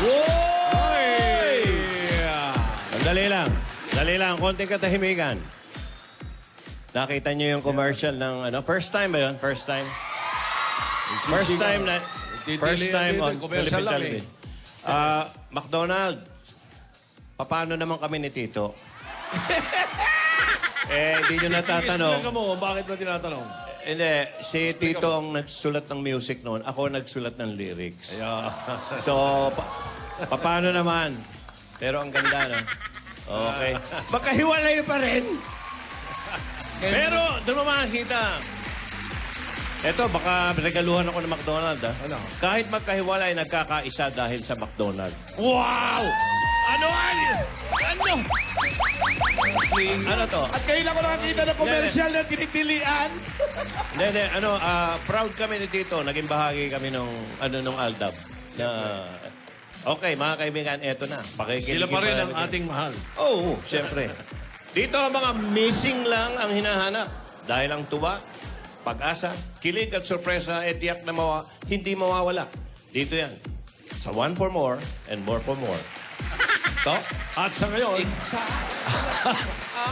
Oy! Dali lang. Dali lang. Konting katahimikan. Nakita niyo yung commercial ng ano? First time ba yun? First time? First time na... First time on commercial Philippine lang Television. McDonald, paano naman kami ni Tito? Hindi nyo natatanong. Explain mo, bakit mo tinatanong? Hindi, si Tito ang nagsulat ng music noon. Ako nagsulat ng lyrics. Yeah. So, paano naman? Pero ang ganda, no? Okay. Magkahiwalay pa rin. Pero, doon mo makakita. Eto, baka regaluhan ako ng McDonald's, ha? Ano? Kahit magkahiwalay, nagkakaisa dahil sa McDonald's. Wow! Ano? Ano to? At kayo lang ko nakakita ng commercial na tinitilian. Hindi, proud kami ni Tito. Naging bahagi kami nung Aldab. Na, okay, mga kaibigan, eto na. Sila pa rin ang ating mahal. Oo, siyempre. Dito ang mga missing lang ang hinahanap. Dahil ang tuwa, pag-asa, kilig at sorpresa, tiyak na hindi mawawala. Dito yan. Sa One for More and More for More. To? At sa ngayon,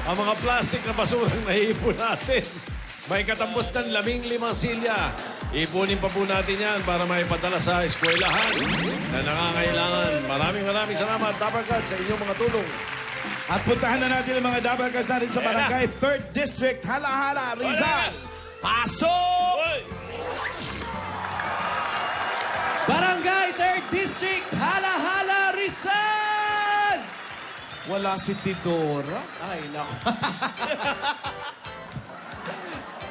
ang mga plastic na basurang naiipon natin. May katapos ng 15 silya. Ipunin pa po natin yan para maipadala sa eskwelahan na nangangailangan. Maraming salamat, Dabarkad, sa inyong mga tulong. At puntahan na natin ang mga dabarkas natin sa barangay 3rd District, Hala-Hala, Rizal. Pasok! Barangay 3rd District, Hala-Hala, Rizal! Wala si Tidora. Ay, naku.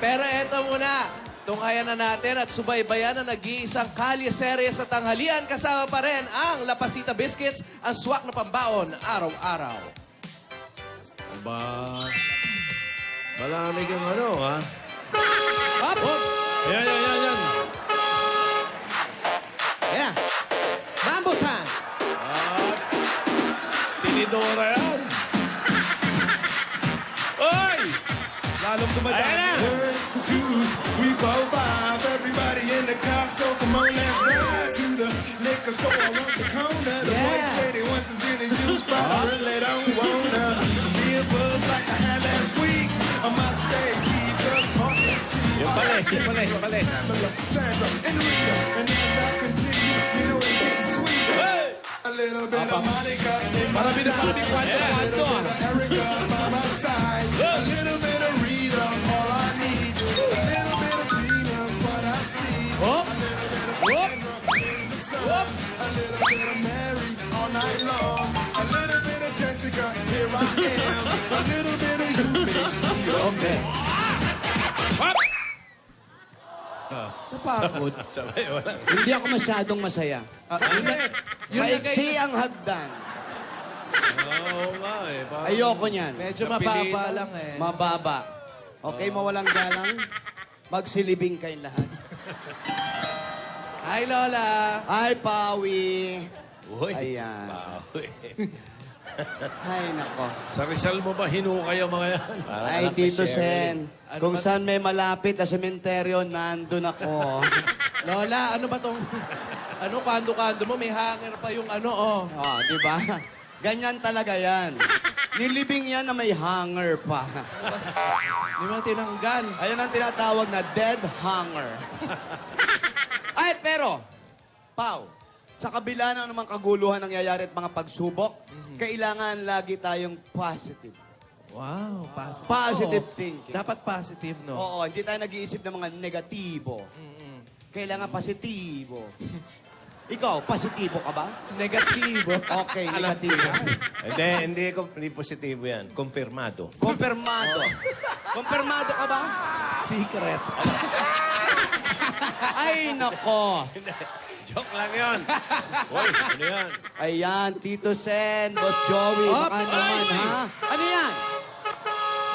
Pero eto muna. Tunghayan na natin at subaybayan na nag-iisang kalye-serye sa tanghalian. Kasama pa rin ang Lapasita Biscuits, ang swak na pambaon araw-araw. Aba, marami kang ano, ha? Up! Yan. Ayan. Mambo time! At tinidora yan. Oy! Lalong dumadaan. Ayan na! 1, 2, 3, 4, 5. Everybody in the car, so come on, let's ride to the liquor store around the corner. The boys say they want some gin and juice, but I really don't wanna be a buzz like I had last week. I must stay, keep us talking to you. Yung palis. Sandra and Rita, and as I continue, you know it's getting sweeter. A little bit of Monica in my side. A little bit of Erica by my side. A little bit of Rita, all I need. A little bit of Tina's what I see. Up! A little bit of Sandra in the sun. A little bit of Mary all night long. A little bit of Jessica, here I am. A little bit of you makes me okay. Napagod. Hindi ako masyadong masaya. Maiksi ang hagdan. Oo nga eh. Parang Ayoko niyan. Medyo mababa lang eh. Mababa. Okay, mawalang galang. Magsilibing kayong lahat. Hi, Lola! Ay, Pawi. Uy. Ayan. Bawi. Ay, nako. Sa Rizal mo ba hinukay ang mga yan? Ay, Tito Sen. Ano Kung ba- saan may malapit na sementeryo, nandun ako. Lola, ano ba tong... Ano, kando-kando mo? May hanger pa yung ano, oh. Oh, di ba? Ganyan talaga yan. Nilibing yan na may hanger pa. Hindi mo na tinanggal. Ayun ang tinatawag na dead hanger. Ay, pero, Pau, sa kabila ng anumang kaguluhan nangyayari at mga pagsubok, kailangan lagi tayong positive. Wow, positive. Positive Oo. thinking. Dapat positive, no? Oo, hindi tayo nag-iisip ng mga negatibo. Kailangan positibo. Ikaw, positibo ka ba? Negatibo. Okay, negatibo. Hindi positibo yan. Kumpirmado. Kumpirmado. Kumpirmado ka ba? Secret. Ay, nako. Joke lang yun. Uy, ano yan? Ayan, Tito Sen, Boss Joey, baka naman, ha? Ano yan?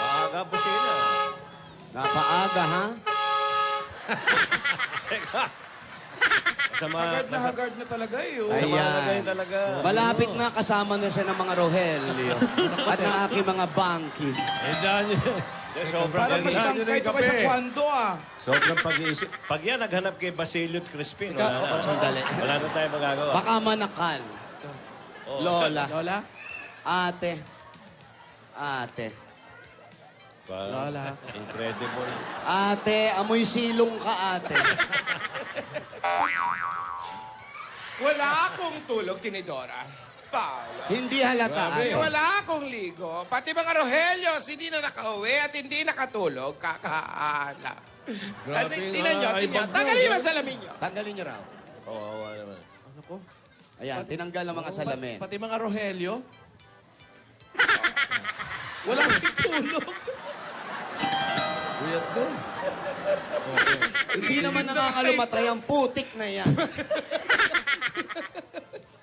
Maaga busina. Napaaga, ha? Hagard na talaga eh. Oh. Ayan. talaga. Malapit na kasama na siya ng mga Rogelio at ng aking mga bangki. Sobrang Parang mas pag-iisip. tangkay ito kayo sa kwando ah. Sobrang pag-iisip. Pag yan naghanap kay Basilio at Crispin, Sandali. wala na tayo magagawa. Baka manakan. Oh, Lola. Lola? Ate. Ate. Parang Lola. Incredible. Ate, amoy silong ka, ate. Wala akong tulog, Tinidora. Paolo. Hindi halata, Grabe. ate. Wala akong ligo. Pati mga Rohelios, hindi na nakauwi at hindi nakatulog. Kakaala. Grabe Tingnan nyo, nga, tingnan nyo. ibang Tanggalin yun, mo sa salamin nyo. Tanggalin niyo raw. Kawawa naman. Ano po? Ayan, tinanggal ang mga salamin. Pati mga Rogelio? Wala kang tulog. Weird doon. Hindi naman nakakalumatay ang putik na yan.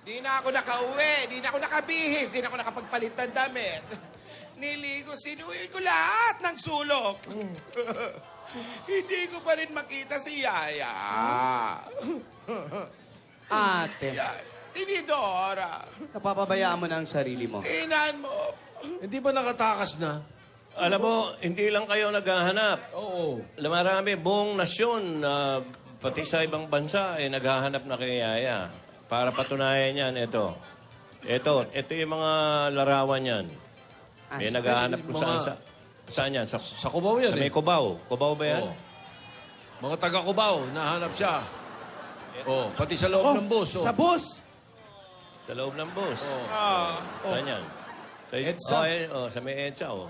Di na ako nakauwi. Di na ako nakabihis. Di na ako nakapagpalit ng damit. Niligo, sinuyin ko lahat ng sulok. Hindi ko pa rin makita si Yaya. Ate, Yan. Tinidora. napapabayaan mo na ang sarili mo. Tingnan mo. Hindi ba nakatakas na? Alam mo, hindi lang kayo naghahanap. Oo. Marami, buong nasyon, pati sa ibang bansa, naghahanap na kay Yaya. Para patunayan yan, ito. Ito yung mga larawan yan. May naghahanap kung saan. Saan yan? Sa Cubao yan Sa may eh. Cubao. Cubao ba yan? Oo. Mga taga Cubao, nahanap siya. Oh, pati sa loob ng bus. Oh. Sa bus. Sa loob ng bus. Ah. Saan yan? Sa EDSA. sa may EDSA, oh.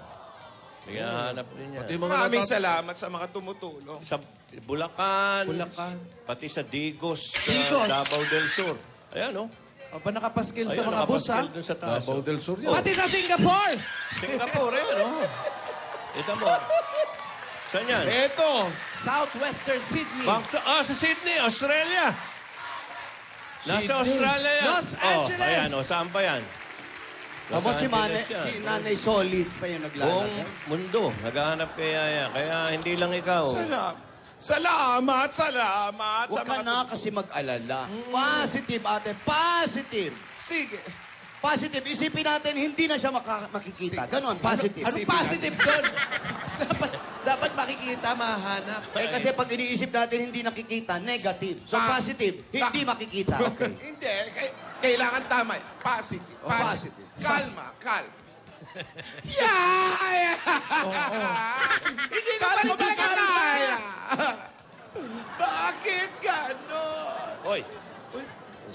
Naghahanap din yan. Pati mga Maraming salamat sa mga tumutulong. Sa Bulacan. Bulacan. Pati sa Digos. Digos. Davao del Sur. Ayan, oh. O ba nakapaskil sa Ayun, mga bus, ha? nakapaskil dun sa taas. Davao oh. del Sur yan. Pati sa Singapore! Singapore, ayan, oh. Ito mo. Saan yan? Eto. Southwestern Sydney. Sa Sydney, Australia. Nasa Sydney. Australia yan. Los Angeles. Ayan, oh. Saan pa yan? Los Tapos si Angeles yan. Nanay Solid pa yung Buong naglalagay. mundo, naghahanap kay Yaya. Kaya hindi lang ikaw. Salamat sa Huwag ka mga na kasi mag-alala. Positive, ate. Positive. Sige. Positive. Isipin natin, hindi na siya makikita. Ganon, positive. Anong positive doon? dapat makikita, mahanap. Eh kasi pag iniisip natin hindi nakikita, negative. So positive, hindi makikita. Okay. Hindi. Kailangan tama. Positive. Oh, positive. Kalma. Yaya! Hindi na ba ito kaya? Bakit ganon? Hoy,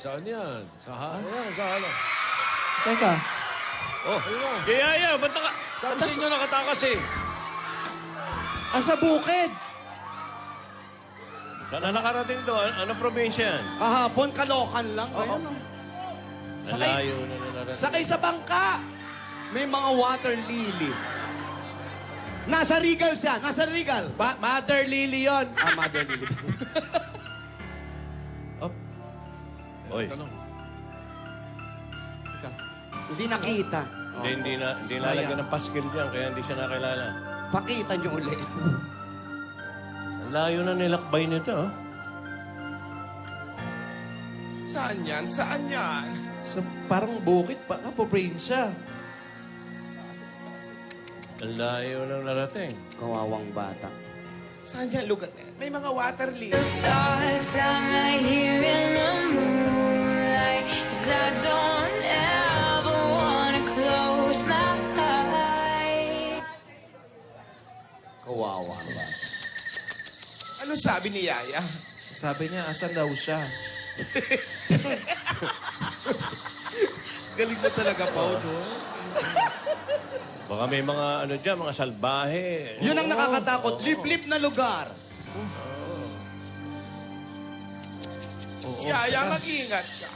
Saan yan? Sa Ayan, sa hala. Teka. oh. Kay Yaya, ba't naka... Sabi sa inyo nakatakas eh. Sa bukid. Saan na nakarating to? Ano probinsya yan? Kahapon, Kalokan lang. Ayun, oh. Ang layo na narating. Sakay sa bangka. May mga water lily. Nasa Regal siya. Nasa Regal. Mother Lily yun. Mother lily. Hoy, Tanong. Teka. Hindi nakita. hindi nalagyan ng paskil dyan, kaya hindi siya nakilala. Pakita niyo ulit. Ang layo na nilakbay nito, oh. Saan yan? Saan yan? So, parang bukid pa. Probinsya. Ang layo na narating. Kawawang bata. Saan yan lugar na yan? May mga water lily. Stars down right here in the moonlight, 'cause I don't ever wanna close my eyes. Kawawang bata. Ano sabi ni Yaya? Sabi niya, asan daw siya? Galing mo talaga, Paul. Baka may mga ano dyan, mga salbahe. Yun ang nakakatakot. Liblib na lugar. Yaya, mag-ingat ka.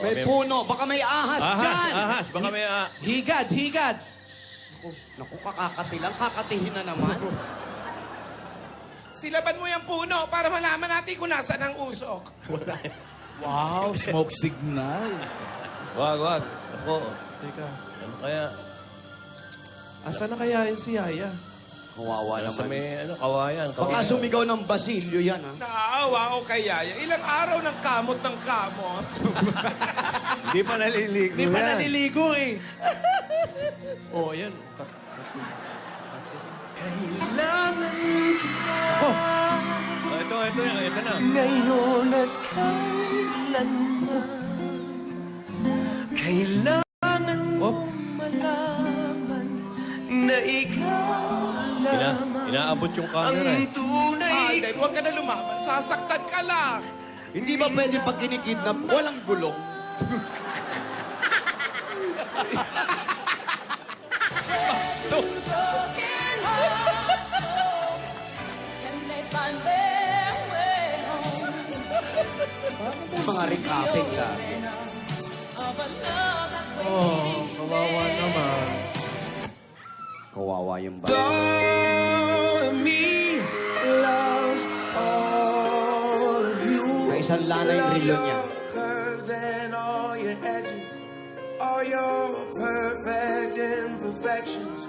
May puno. Baka may ahas dyan. Ahas. Baka may Higad. Naku, kakakatilang. Kakatihin na naman. Silaban mo yung puno para malaman natin kung nasaan ang usok. Wow, smoke signal. Wag. Ako. Teka. Ano kaya? Asan na kaya yun si Yaya? Kawawa Sa naman. may kawayan. Baka sumigaw ng basilyo yan, ha? Naawa ako kay Yaya. Ilang araw ng kamot ng kamot. Hindi pa naliligo Hindi pa naliligo eh. Oh, yan. Oh, Ito na. Ngayon at kailanman Kailangan mong malaman na ikaw Inaabot yung camera eh. ang tunay. Alden, huwag ka na lumaban. Sasaktan ka lang. Hindi ba pwede pag kinikidnap, walang gulong? May mga recapping lagi. Oh, kawawa naman. Kawawa yung bata. All of me loves all of you. Isang lana yung relo niya. Curves and all your edges, all your perfect imperfections.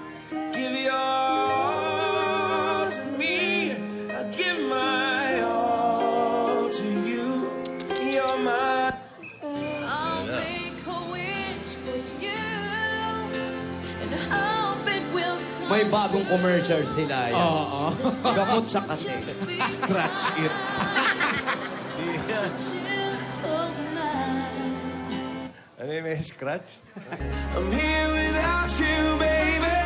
Give your all to me. I give my all to you. You're my. I'll make a wish for you and hope it will come. May bagong commercial sila. Yan. Oo. Gamot sa kasi. Scratch it. Gentle mind. Ano yung may scratch? I'm here without you, baby,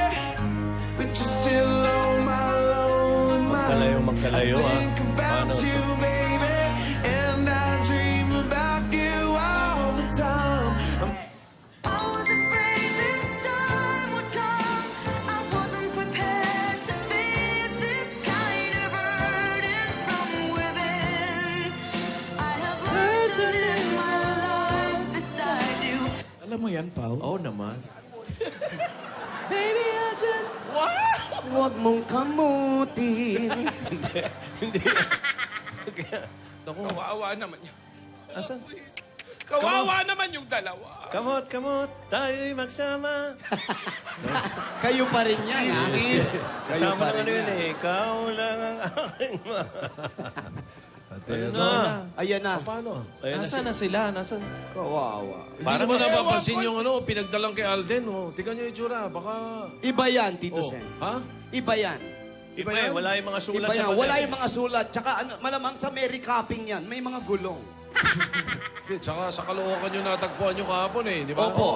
but you're still on my lonely mind. Magkalayo, I ah. think about Paano you, baby, and I dream about you all the time. I was afraid this time would come. I wasn't prepared to face this kind of burden from within. I have learned to live my life beside you. Alam mo yan, Pao? Oo naman. Huwag mong kamutin. Kawawa naman yun. Asan? Kawawa naman yung dalawa. Kamot, kamot, tayo'y magsama. Kayo pa rin yan, ha? Kasama ng ano yun eh. Ikaw lang ang aking Ate, na? Ayan na. Paano? Nasaan na sila? Nasaan? Kawawa. Para mo napapansin yung ano, pinagdalang kay Alden. Oh. Tingnan niyo yung itsura. Baka... Iba yan, Tito Oh. Sen. Ha? Iba yan. Iba yan. Wala yung mga sulat Iba sa yan. pader. Wala yung mga sulat. Tsaka ano, malamang sa may recapping yan. May mga gulong. Tsaka sa Caloocan yung natagpuan yung kahapon eh. Di ba? Opo.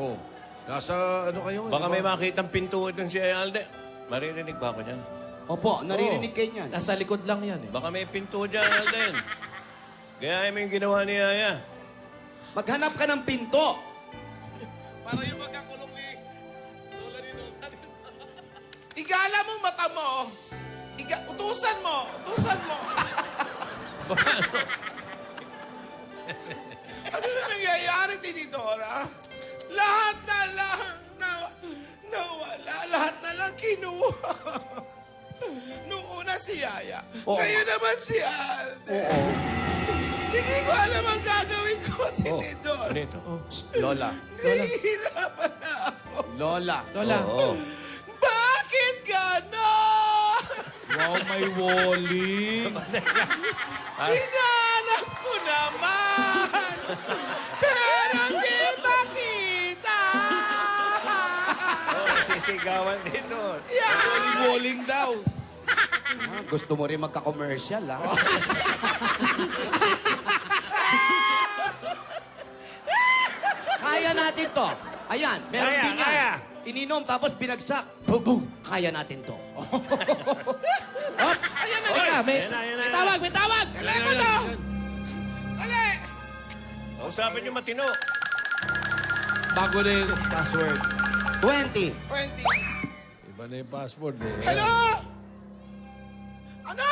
Oh. Nasa ano kayo? Baka di ba? may makitang pintuod ng si Alden. Maririnig ba ako niyan? Opo, naririnig kayo niyan. Nasa likod lang yan eh. Baka may pintuod dyan, Alden. Gayahin mo yung ginawa ni Yaya. Maghanap ka ng pinto. Para yung magkakulong ni Lola ni Lola. Igala mo mata mo. Utusan mo. Utusan mo. Ano na nangyayari, Tinidora? Lahat na lang nawala. Lahat na lang kinuha. Nung una si Yaya. Oo. Ngayon naman si Alden. Oo. Hindi ko alam ang gagawin ko, Tinidora. Ano ito? Lola. Nahihirapan na ako. Lola. Lola. Oo. Bakit gano'n? Wow, may walling. Hinanap ko naman. Pero di makita. Oh, sisigawan dito. Walling daw. Ah, gusto mo rin magka-commercial, ha? Kaya natin to. Ayan, meron Kaya, din yan. kaya. Ininom tapos binagsak. Boom, boom. Kaya natin to. Ayan na. Teka, may, Ayan na, ayan na. may tawag, may tawag! Telepono. Dali. Kausapin niyo matino. Bago na yung password. 20. 20. Iba na yung password eh. Hello? Ano?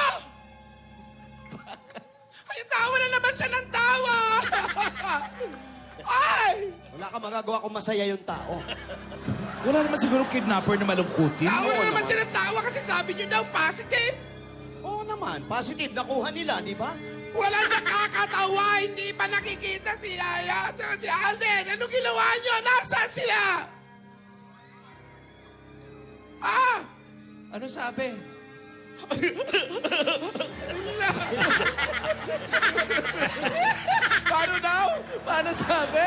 Ay, tawa na naman siya ng tawa. Ay! Wala ka magagawa kung masaya yung tao. Wala naman siguro kidnapper na malungkutin. Tawa na naman naman. siya ng tawa kasi sabi niyo daw positive. Oo naman. Positive. Nakuha nila, di ba? Walang nakakatawa. Hindi pa nakikita si Yaya at saka si Alden. Anong ginawa niyo? Nasaan sila? Ah! Ano sabi? Paano daw? Paano sabi?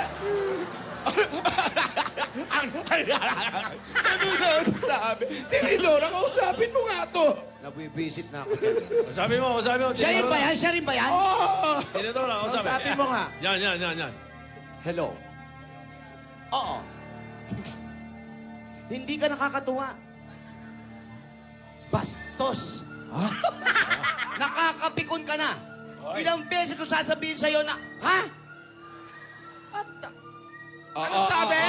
Ano daw sabi? Tinidora, kausapin mo nga to. Nabibisit na ako dyan. Sabi mo. Siya rin ba yan? Siya rin ba yan? Oh! Tinidora, Kausapin mo nga. Yan. Hello. Oo. Hindi ka nakakatuwa. Bastos. Nakakapikon ka na. Ilang beses ko sasabihin sa'yo na, ha? At, Ano sabi?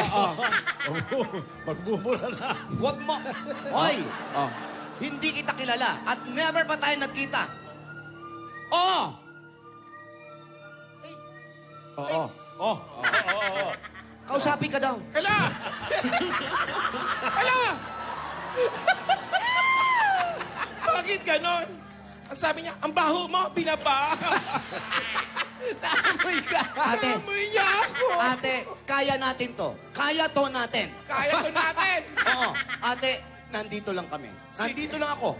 Magbubura na. wag mo. Hoy, Oh. hindi kita kilala at never pa tayo nagkita. Oo. Oo. Oh. Kausapin ka daw. Hala! Hala! Bakit ganon? Ang sabi niya, ang baho mo, binaba. Naamoy ka. Ate, Amoy niya ako. ate, kaya natin to. Kaya to natin. Kaya to natin. Oo. Ate, nandito lang kami. Nandito lang ako.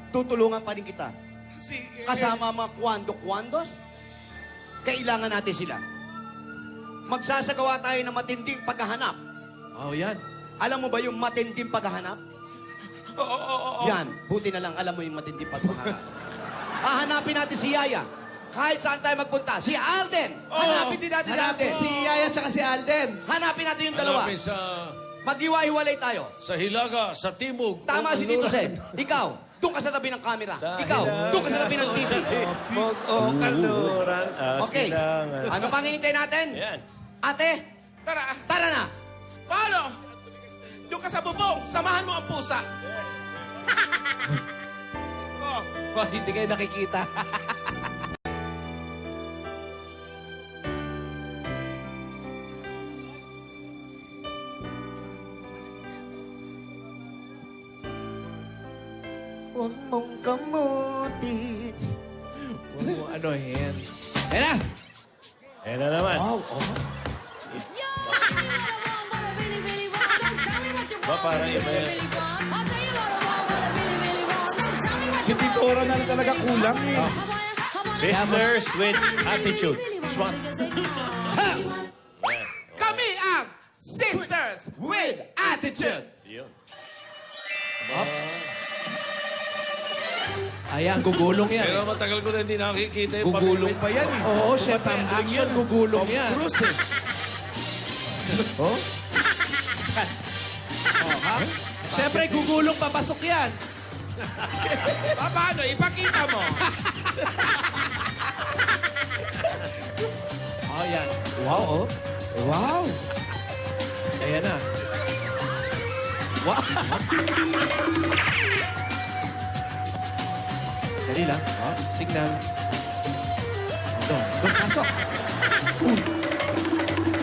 Tutulungan pa rin kita. Sige. Kasama mga kwando-kwandos, kailangan natin sila. Magsasagawa tayo ng matinding paghahanap. Oh, yan. Alam mo ba yung matinding paghahanap? Oo. Yan, buti na lang alam mo yung matinding paghahanap. Hahanapin natin si Yaya. Kahit saan tayo magpunta. Si Alden! Hanapin din natin si Hanapin Alden. si Yaya at si Alden. Hanapin natin yung dalawa. Hanapin sa Maghiwa-hiwalay tayo. Hilaga, sa Timog. Tama si Tito Sen. Ikaw, doon ka sa tabi ng camera. Ikaw, doon ka sa tabi ng TV. Pag o kaluran at Okay. silangan. Ano pang hinintay natin? Yan. Ate, Tara. tara na. Paano? Doon ka sa bubong. Samahan mo ang pusa. Oh. Oh, hindi kayo nakikita. Huwag mong kamutin. Huwag mo anuhin. Ayan na. Ayan na naman. Ba, parang iba yan. Si Tito Ora na talaga kulang eh. Sisters with attitude. Swat. Kami ang Sisters with Attitude. Yun. Ayan, gugulong yan. Pero matagal ko na hindi nakikita yung Gugulong pa yan eh. Oo, syempre, action, gugulong yan. Cruise eh. Oh? ha? Syempre, gugulong papasok yan. Paano? Ipakita mo. Oh, yan. Wow, oh. Wow. Ayan na. Wow. Dali lang. Oh, signal. Doon, pasok.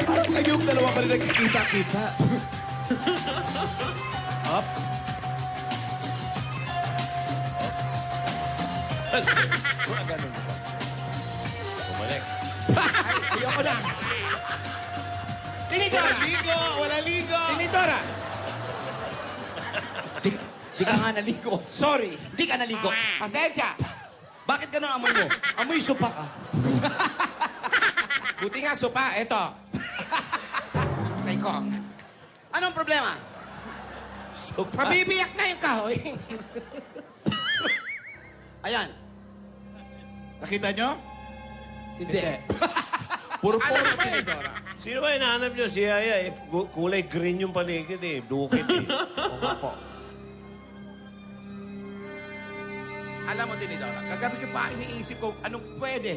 Parang kayong dalawa pa rin nagkikita-kita. Up. Bumalik. Ayoko na. Tinidora. Ligo! Wala ligo! Tinidora. Di ka nga naligo. Sorry. Di ka naligo. Pasensya. Bakit ganun amoy mo? Amoy supa ka. Buti nga, sopa. Eto. Tay ko. Anong problema? Mabibiyak na yung kahoy. Ayan. Nakita nyo? Hindi. Puro Ano puro. ba, Tinidora? Sino ba hinahanap nyo? Si Yaya. Eh, kulay green yung paligid eh. Dukit eh. Oo nga po. Alam mo, Tinidora, kagabi ko pa iniisip ko anong pwede.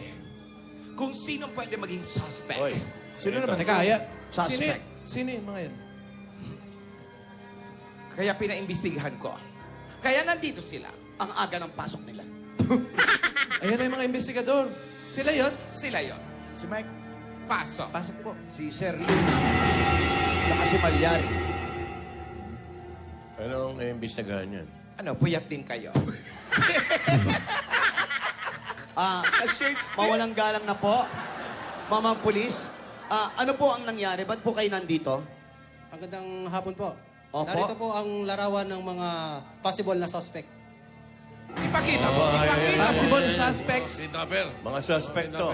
Kung sino pwede maging suspect. Oy. Sino naman? Teka, ayan. Suspect. Sino yung mga yan? Kaya pinaimbestigahan ko. Kaya nandito sila. Ang aga ng pasok nila. Ayan na yung mga investigador. Sila yon. Sila yon. Si Mike. Pasok. Pasok po. Si Sir Luna. Saka si Malyari. Anong naimbestigahan yan? Ano, puyat din kayo. Mawalang galang na po. Mamang pulis. Ano po ang nangyari? Ba't po kayo nandito? Magandang hapon po. Opo. Narito po ang larawan ng mga possible na suspect. Ipakita mo. Aba, Ipakita mo. Possible suspects. Tinapper. Mga suspect to.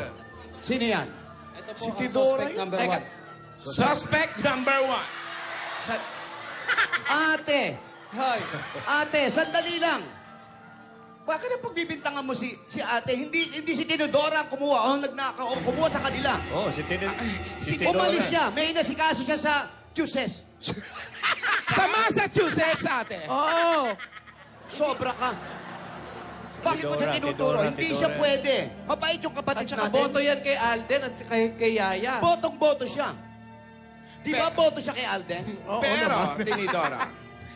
Sino yan? Ito po Si ang Tidora suspect yun. number Teka. 1. Suspect number 1. Ate! Hoy. Ate, sandali lang. Bakit ang pagbibintangan mo si ate? Hindi si Tinodora ang kumuha o nagnakaw o kumuha sa kanila. Oh, si Tidora. Umalis siya. May inasikaso siya sa Massachusetts. Sa Massachusetts, ate. Oo. Sobra ka. Bakit mo siya Tidora, tinuturo? Tidora, Hindi Tidora. siya pwede. Mabait yung At kapatid saka natin. boto yan kay Alden at kay Yaya. Botong-boto siya. Di ba boto siya kay Alden? Oo Pero, naman. Tinidora,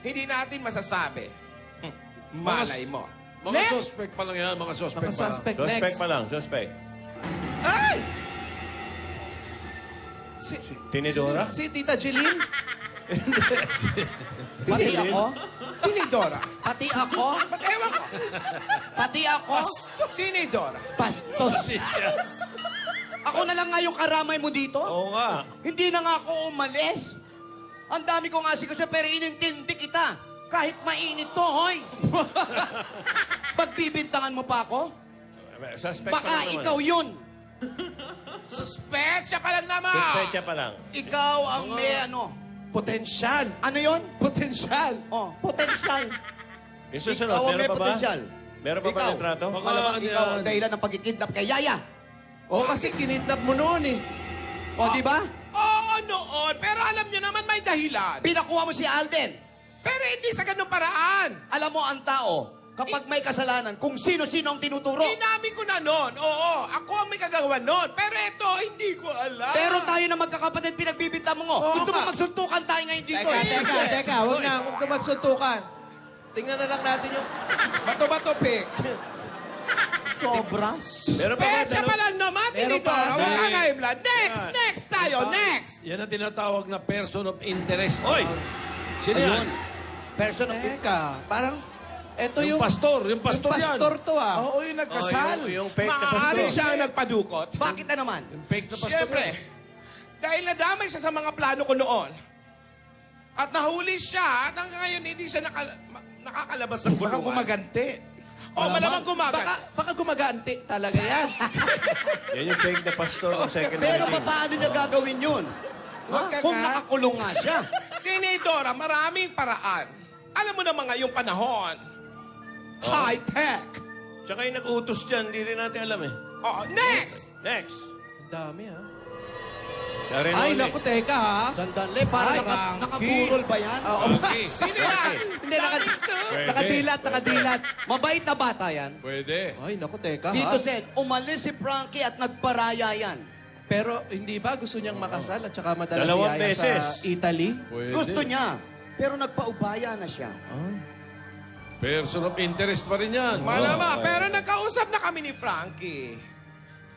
hindi natin masasabi. Malay mo. Mga Next! suspect pa lang yan, mga suspect Mga pa. suspect Suspect next. pa lang, suspect. Ay! Si, Tinidora? si Tita Jeline? Pati ako? Tinidora. Pati ako? Ba't ewan ko? Pati ako? Tinidora. Bastos. Ako na lang nga yung karamay mo dito? Oo nga. Hindi na nga ako umalis. Ang dami kong asiko pero inintindi kita. Kahit mainit to, hoy. Pagbibintangan mo pa ako? Suspect pa Baka lang naman. ikaw yun. Suspect siya pa lang naman. Suspect siya pa lang. Ikaw ang may ano. Potensyal. Ano yun? Potensyal. Oh, potential. Yung susunod, Ikaw ang meron may pa ba? potential. Meron pa ba Ikaw. ng trato? Malamang Ano ikaw yan? ang dahilan ng pagkikidnap kay Yaya. O kasi kinidnap mo noon eh. O, di ba? Oo, noon. Pero alam niyo naman may dahilan. Pinakuha mo si Alden. Pero hindi sa ganung paraan. Alam mo ang tao, kapag may kasalanan, kung sino-sino ang tinuturo. Inamin ko na noon. Oo, ako ang may kagawa noon. Pero ito, hindi ko alam. Pero tayo na magkakapatid, pinagbibita mo. Oo Gusto mo nga. magsuntukan tayo ngayon dito. Teka. Huwag na magsuntukan. Tingnan na lang natin yung... Bato-bato, pick. Sobra. Meron pa ba? Pecha pa lang naman, Meron Tinidora. pa. Huwag ka nga i-blood. Next tayo, next. Yan ang tinatawag na person of interest. Oy! Sino Ayun. yan? Person of... Teka, parang... Ito Yung pastor, yung pastor yung yan. pastor to ah. Oo, yung nagkasal. Yung fake na Maaari pastor. siya ang nagpadukot. Bakit na naman? Yung fake na pastor. Siyempre, yan. dahil nadamay siya sa mga plano ko noon, at nahuli siya, at hanggang ngayon hindi siya nakakalabas ng Baka kulungan. gumaganti. O, malamang gumagat. Baka gumaganti talaga yan. Yan yung fake na pastor ng second Pero wedding. paano niya gagawin yun? Huwag ka Kung nga. nakakulong nga siya. Tinidora, maraming paraan. Alam mo naman ngayong panahon, high-tech. Tsaka yung nag-utos dyan, hindi rin natin alam eh. Oh, next! Next. Ang dami ah. Karen Ay, Oli. naku, teka ha. Sandali, para Ay, nakaburol ba yan? Oo. Sino yan? Hindi, Pwede. nakadilat. Mabait na bata yan. Pwede. Ay, naku, teka Dito, ha. Seth, umalis si Frankie at nagparaya yan. Pero hindi ba gusto niyang makasal at saka madala si Dalawang Yaya beses. sa Italy? Pwede. Gusto niya. Pero nagpaubaya na siya. Ay. Person of interest pa rin yan. Malama, pero nagkausap na kami ni Frankie.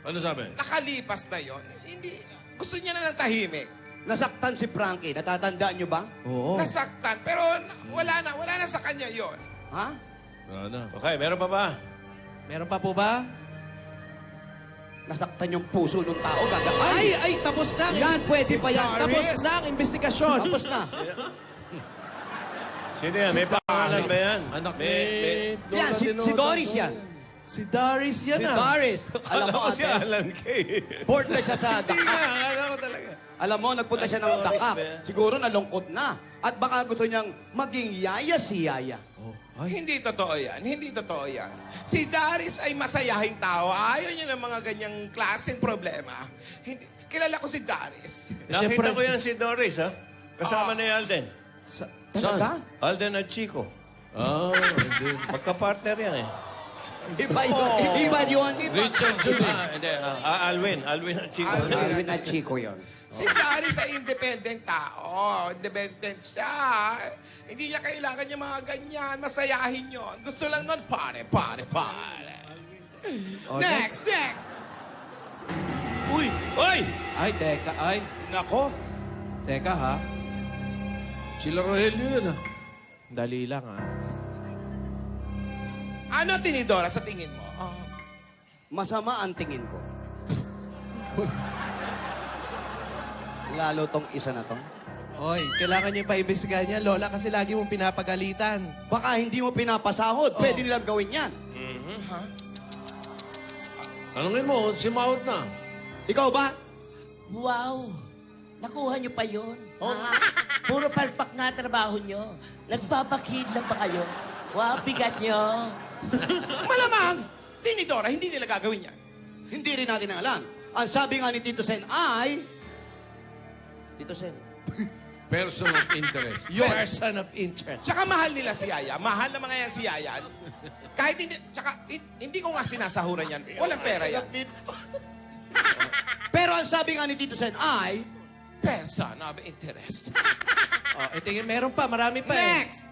Ano sabi? Nakalipas na yon. Hindi, gusto niya na ng tahimik. Nasaktan si Frankie. Natatandaan niyo ba? Oo. Nasaktan, pero wala na sa kanya yon. Ha? Ano? Okay, meron pa ba? Meron pa po ba? Nasaktan yung puso ng tao. Ay, tapos na. Yan, pwede pa yan. Tapos na ang investigasyon. Tapos na. Sino yan? May pangalan ba yan? Anak ni... May- Yan, si Doris yan. Si Darius yan Si ah. Doris. Alam mo, Ako si ate, Alan Kay. bored na siya sa Dakar. Akala ko talaga. Alam mo, nagpunta siya ng Doris Dakar. ba yan? Siguro nalungkot na. At baka gusto niyang maging yaya si Yaya. Hindi totoo yan. Hindi totoo yan. Si Darius ay masayahing tao. Ayaw niya ng mga ganyang klaseng problema. Hindi, kilala ko si Darius. Nakita Siyempre- ko yan si Doris, ha? Kasama ni Alden. Talaga? Alden at Chico. Ah, hindi. Magka-partner yan eh. Iba yun. Iba yun. Richard Julie. Hindi. Alwin at Chico. Alvin at Chico yun. Si Darius ay independent tao. Independent siya. Hindi niya kailangan yung mga ganyan. Masayahin yon. Gusto lang nun, pare. Oh, Next. Uy! Uy! Ay, teka. Ay, Nako. teka ha. Sila Rogelio yun ah. Dali lang ha. Ano, Tinidora, sa tingin mo? Masama ang tingin ko. Lalo tong isa na to. Oy, kailangan niyo pa-imbestigahan yan, Lola, kasi lagi mong pinapagalitan. Baka hindi mo pinapasahod. Pwede nilang gawin yan. Tanungin mo, si Maut na. Ikaw ba? Wow! Nakuha niyo pa yun? Ha? Puro palpak nga trabaho niyo. Nagpapakid lang ba kayo? Wow, bigat niyo. Malamang, Tinidora, hindi nila gagawin yan. Hindi rin natin alam. Ang sabi nga ni Tito Sen ay... Tito Sen, Person of interest. Person of interest. Tsaka mahal nila si Yaya. Mahal na mga yan si Yaya. Kahit hindi, tsaka hindi ko nga sinasahuran yan. Walang pera yan. Pero ang sabi nga ni Tito Sen ay, Person of interest. Oh, tingin, meron pa. Marami pa eh. Next!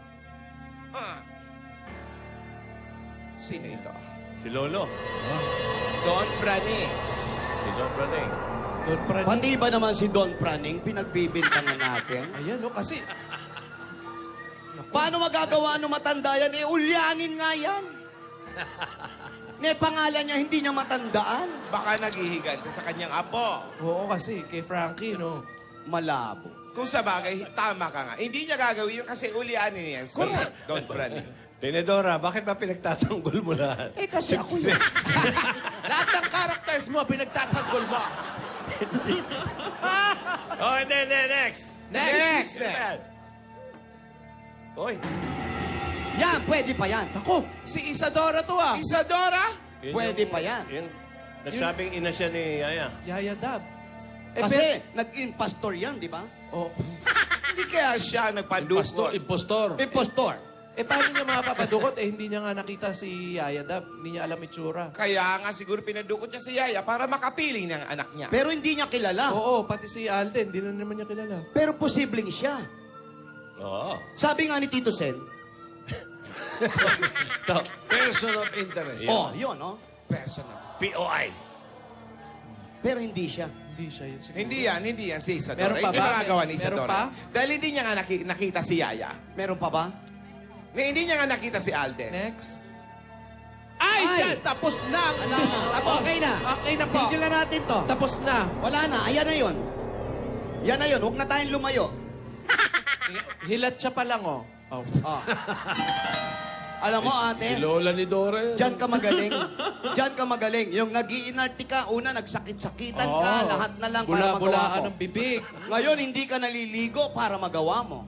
Sino ito? Si Lolo. Don Franis. Si Don Praning. Doon pa rin. pati ba naman si Don Praning, pinagbibintangan natin? Ayan, no, kasi Paano magagawa ng matanda yan? Eh, ulyanin nga yan. Pangalan niya, hindi niya matandaan. Baka naghihigante sa kanyang apo. oo kasi, kay Frankie, no? Malabo. Kung sa bagay, tama ka nga. Hindi niya gagawin yun kasi ulianin niya si Don Franis. Tenedora, bakit ba pinagtatanggol mo lahat? Eh, kasi ako yun. Lahat ng characters mo, pinagtatanggol mo. Oh, and then next. Next! Oy. Yan, pwede pa yan. Ako, si Isadora to ah. Isadora? Yun Pwede yung- pa yan. Yung nagsabing ina siya ni Yaya. Yaya Dab. Kasi nag-impastor yan, di ba? Oh, Hindi kaya siya nagpadukot. Impostor. Impostor. paano niya mapapadukot? Hindi niya nga nakita si Yaya Dab. Hindi niya alam itsura. Kaya nga siguro pinadukot niya si Yaya para makapiling ng anak niya. Pero hindi niya kilala. Oo, pati si Alden, hindi na naman niya kilala. Pero posibleng siya. Oo. Sabi nga ni Tito Sen, Person of interest. oh, yun, no? Personal. POI. Pero hindi siya. Hindi siya yun siguro. Hindi yan si Isadora. Meron pa Hindi ba? magagawa ni Meron Isadora. pa? Dahil hindi niya nga nakita si Yaya. Meron pa ba? Hindi niya nga nakita si Alden. Next. Ay! Ay! Dyan! Tapos na! ang Wala bis- na. Tapos. Okay na. Okay na po. Tigil na natin to. Tapos na. Wala na. Ayan na yun. Yan na yun. Huwag na tayong lumayo. Hilat siya pa lang, oh. Oh. Oh. Alam mo, Si ate, Lola ni Dora. yun. dyan ka magaling. Dyan ka magaling. Yung nag-iinarti ka, una, nagsakit-sakitan ka, Oo. lahat na lang para magawa Bula-bulaan mo. ng bibig. Ngayon, hindi ka naliligo para magawa mo.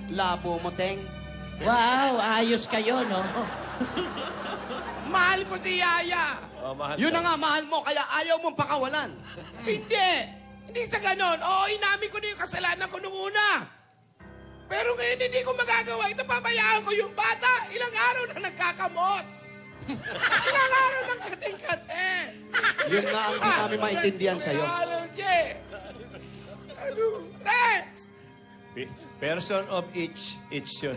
Labo mo, Teng. Wow, ayos kayo, no? Mahal ko si Yaya. Oh, mahal Yun ka. na nga, mahal mo, kaya ayaw mong pakawalan. Hindi. Hindi sa ganon. Oo, inamin ko na yung kasalanan ko nung una. Pero ngayon hindi ko magagawa ito. Pabayaan ko yung bata. Ilang araw na nagkakamot. Ilang araw nang kating-kate. Yun nga ang di namin maintindihan sa'yo. Allergy. Ano? Next! Person of each yun.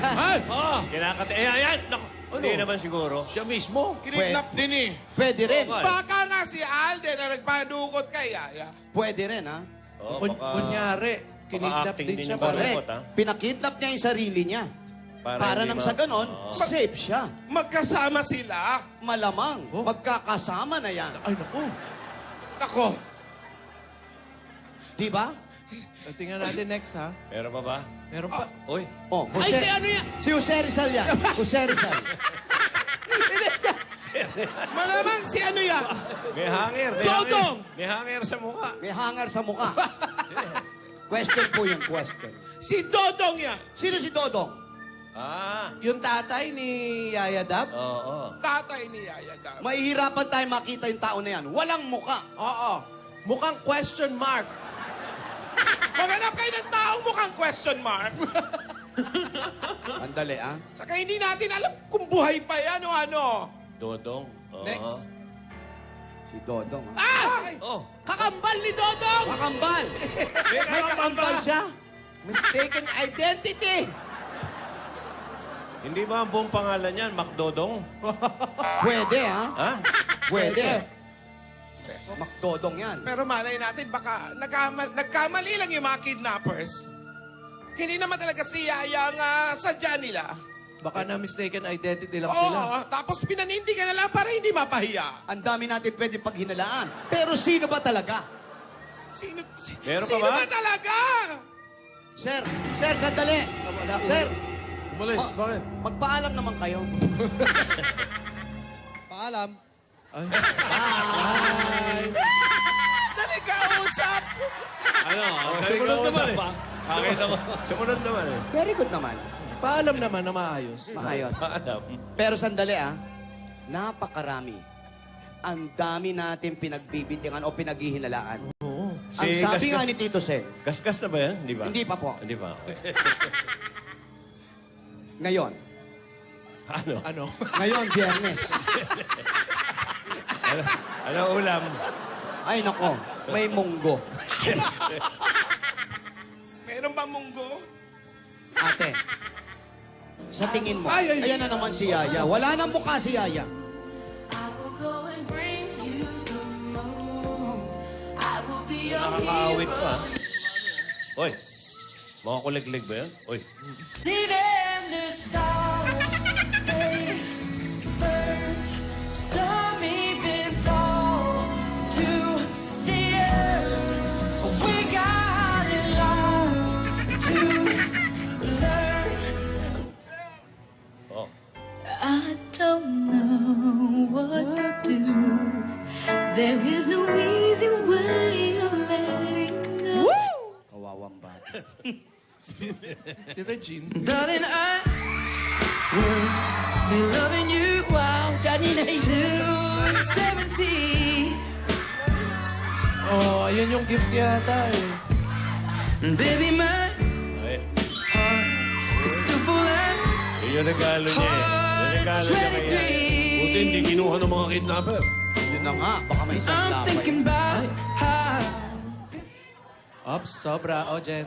Ay! Ah, Kinakate. Ayan! Naku. Hindi naman siguro. siya mismo. Kinidnap din eh. Pwede rin. Okay. Baka nga si Alden na nagpadukot kay Yaya. Pwede rin, ha? Oh, Kunyari, kinidnap acting din din siya. yung Pare. pare. Correct. Bukod, ha? Pinakidnap niya yung sarili niya. Para hindi nang ma- sa ganon, Oo. safe siya. Magkasama sila. Malamang, Oh. magkakasama na yan. Ay, naku. Ako. Di ba? Tingnan natin next, ha? Meron pa ba? Meron pa. Uy. Oh, Ay, si ano yan? Si Jose Rizal yan. Jose Rizal. Malamang si ano yan? May hanger. May Dodong! hanger. May hanger sa mukha. May hangar sa mukha. Question po yung question. Si Dodong yan. Sino si Dodong? Ah. Yung tatay ni Yaya Dab? Oo. Tatay ni Yaya daw. Mahihirapan tayo makita yung tao na yan. Walang mukha. Oo. Mukhang question mark. Maghanap kayo ng taong mukhang question mark. Andali, ah. Saka hindi natin alam kung buhay pa yan o ano. Dodong. Oo. Next. Si Dodong, ah. Ah! Oh. Kakambal ni Dodong! Kakambal. May kakambal siya. Mistaken identity. Hindi ba ang buong pangalan niyan, Macdodong? Pwede, ha? Ha? Pwede. Makdodong yan. Pero malay natin, baka nagkamali lang yung mga kidnappers. Hindi naman talaga si Yaya nga sadya nila. Baka na mistaken identity lang Oo, sila. tapos pinanindigan na lang para hindi mapahiya. Ang dami natin pwede paghinalaan. Pero sino ba talaga? Meron pa sino ba? ba talaga? Sir, sandali. Sir, Umalis, bakit? magpaalam naman kayo. Paalam. Bye. Dali ka, usap! Ano? Sumunod naman eh. pa. Sumunod naman eh. Very good naman. Paalam naman na maayos. Maayos. Paalam. Pero sandali, ah. Napakarami. Ang dami natin pinagbibitingan o pinaghihinalaan. Oo. Ang sabi nga ni Tito Sen, Gasgas na ba yan? Hindi ba? hindi pa po. Hindi ba? Okay. Ngayon. Ano? Ano? Ngayon, Biyernes. Ano ulam? Ay, nako. May munggo. Meron ba munggo? Ate. Sa tingin mo, ayan na naman si Yaya. Wala nang mukha si Yaya. I will go and bring you the moon. I will be your Nakakaawit hero. pa. Oy, mga kuliglig ba yan? Oy. See then the stars, they burn. Some even fall to the earth. We got a lot to learn. Oh. I don't know what to do. There is no easy way of letting go. Kawawang bata. Si Regine. Darling, I will be loving you. Wow, kanina till 70. Oh, ayun yung gift yata eh. Baby, my Ay, heart could still fall as yun yung regalo niya eh. Yung regalo niya kaya. Buti hindi kinuha ng mga kidnapper. Yun na nga, baka may isang I'm lapay. thinking about how Ops, sobra. Oh, Jen.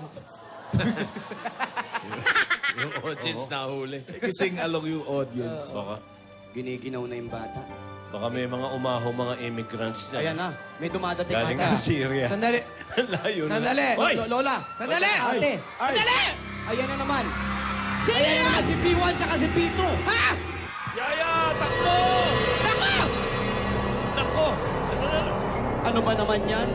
Yung audience na huli. Sing along yung audience. Giniginaw na yung bata. Baka may mga umaho, mga immigrants na. Ayan na, may dumadating Galing ata. ka Syria. Sandali. Layo na. Sandali. Hoy! Lola! Sandali. Ate! Sandali! Ayan na naman! Sino Ayan na yan? naman si P1 tsaka si P2! Ha? Yaya, takbo! Nako! Nako! Ano na? Ano ba naman yan?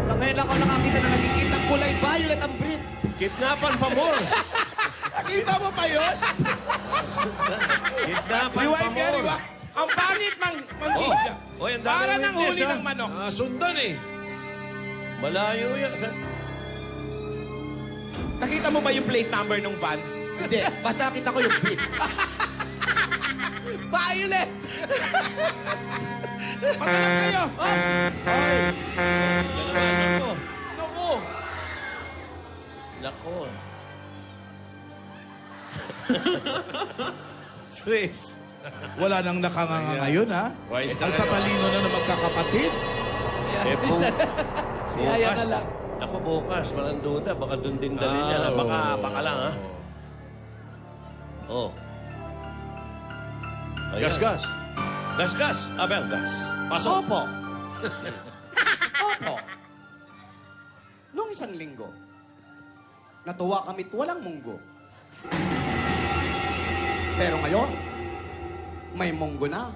Na ngayon lang ako nakakita na nagigit ng kulay violet ang brief. Kidnapan pa more! Nakita mo pa yun? Kidnapan pa Rewind nga, more! rewind. Ang pangit mang Oh! Gidya. Oy, ang dami Para ng nang witness, huli ah. ng manok. Sundan eh. Malayo yan. Nakita mo ba yung plate number ng van? Hindi, basta kita ko yung brief. Violet! Matalang kayo. Yan naman, nako. Nako! Nako. Chris. Wala nang nakanganga ngayon, ha? Wise na Ang kayo. tatalino na ng magkakapatid. Eh, Si Aya na lang. Ako bukas, walang duda. Baka doon din dalhin niya. Baka lang, ha? Oh. Ayan. Gas-gas. Gas-gas. Abel, gas. Pasok. Opo. Opo. Noong isang linggo, natuwa kami't walang munggo. Pero ngayon, may munggo na.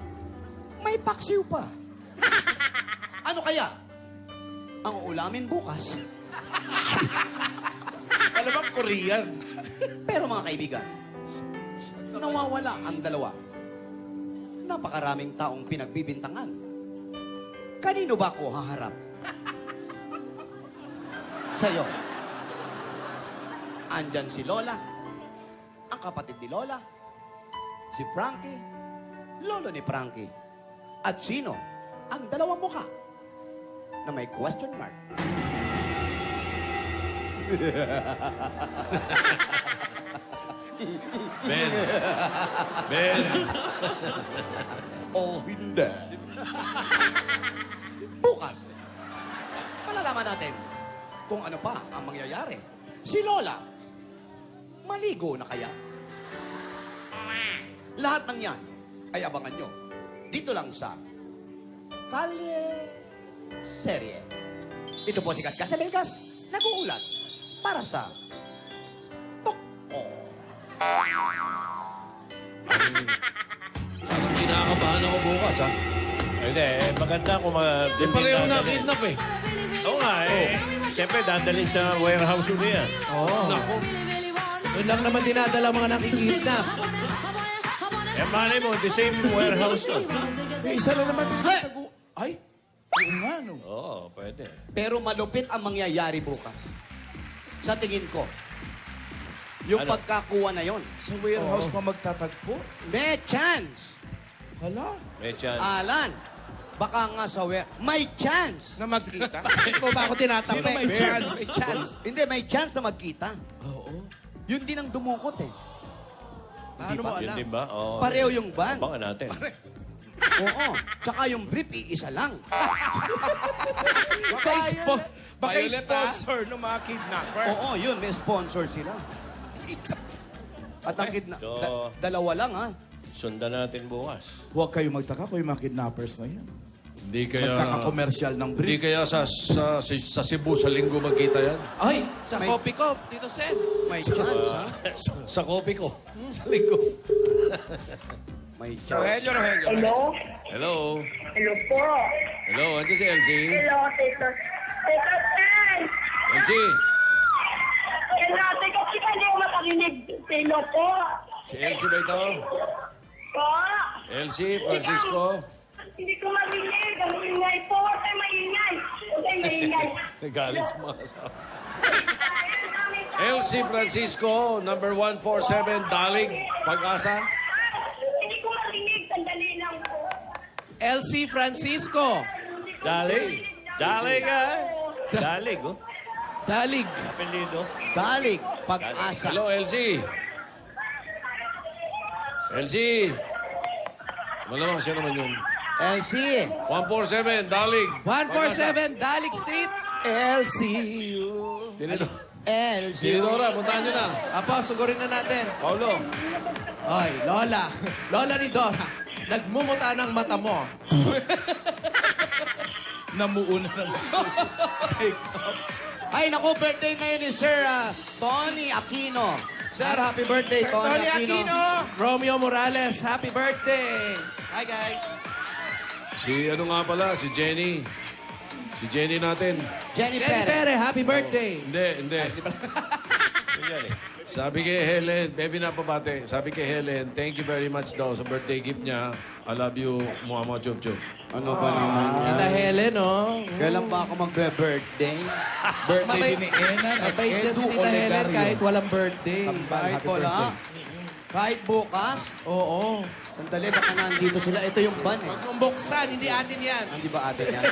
May paksiw pa. Ano kaya? Ang ulamin bukas. Alam bang Korean? Pero mga kaibigan, nawawala ang dalawa. Napakaraming taong pinagbibintangan. Kanino ba ako haharap? Sa'yo. Andyan si Lola, ang kapatid ni Lola, si Frankie, lolo ni Frankie. At sino ang dalawang mukha na may question mark? Ben. Ben. O hindi. Bukas, malalaman natin kung ano pa ang mangyayari. Si Lola, maligo na kaya? Lahat ng yan ay abangan nyo. Dito lang sa Kalye Serye. Ito po si Kat Casabelgas, nag-uulat para sa Toko. Kinakabahan ako bukas, ha? Hindi, maganda kung Di pareho na kidnap eh. Oo nga, eh. Siyempre, dadalhin sa warehouse uli yan. Nako. Doon lang naman dinadala mga nakikidnap. Eh, malay mo, the same warehouse na. May isa lang naman pinagtago. Ay, yun nga, no. Oo, pwede. Pero malupit ang mangyayari bukas. Sa tingin ko, yung Ano? pagkakuha na yon, Sa warehouse pa magtatagpo. may chance. Hala. May chance. Alan, Baka nga sa may chance. Na magkita? Bakit mo ba ako tinatapi? Sino may chance? May chance. Hindi, may chance na magkita. Oo. Yun din ang dumukot eh. Paano mo Yun alam? din ba? Oo. Pareho yung van. Abangan natin. Oo. Tsaka yung brief, iisa lang. Baka sponsor ng mga kidnapper. Oo, yun. May sponsor sila. At ang So- dalawa lang, ha? Sundan natin bukas. Huwag kayo magtaka kung yung mga kidnappers na yan. Hindi kaya... Magkaka-commercial ng Hindi brief. kaya sa Cebu sa linggo magkita yan? Ay, sa copy ko, Tito Sen. May chance, ha? Sa kopi ko. Sa linggo. May chance. Rogelio. Hello? Hello. Hello po. Hello, andiyan si Elsie. Hello, Tito. Tito Sen! Elsie. Hello, Tito Sen. Hindi ko makarinig. Hello po. Si Elsie ba ito? Po. Elsie, Francisco. Hindi ko marinig. Ang ingay po. Huwag kayo maingay. Huwag kayo maingay. Nagalit sa mga kasama. Elsie Francisco, number 147, Dalig, Pag-asa. Hindi ko marinig. Sandali lang po. LC Francisco. Dalig. Dalig, Dalig, oh. Dalig. Apelido. Dalig, pag-asa. Hello, Elsie. Elsie. Malamang siya naman yun. LC. 147, Dalig. 147 Dalig Street. LCU. Tinidor. LC. Tinidora, puntahan nyo na. Apo, sugurin na natin. Paulo. Ay, Lola. Lola ni Dora. Nagmumuta ng mata mo. Namuuna ng Ay, naku, birthday ngayon ni Sir Tony Aquino. Sir, happy birthday, Tony Tony Aquino! Romeo Morales, happy birthday. Hi, guys. Si ano nga pala, si Jenny. Si Jenny natin. Jenny Jenny Perez. Pere, happy birthday. Hindi. Sabi kay Helen, baby na pabate, sabi kay Helen, thank you very much daw sa birthday gift niya. I love you, Mama Chup Chup. Ano ba naman yan? Tita Helen, oh. Kailan ba ako magbe-birthday? birthday din ni Enan at Mabait din si Edu Tita Helen Olegario. kahit walang birthday. Tambal, Kahit happy wala. birthday. Kahit bukas. Oo. Sandali, baka nandito sila. Ito yung van eh. Huwag mong buksan, hindi atin yan. Hindi ba atin yan?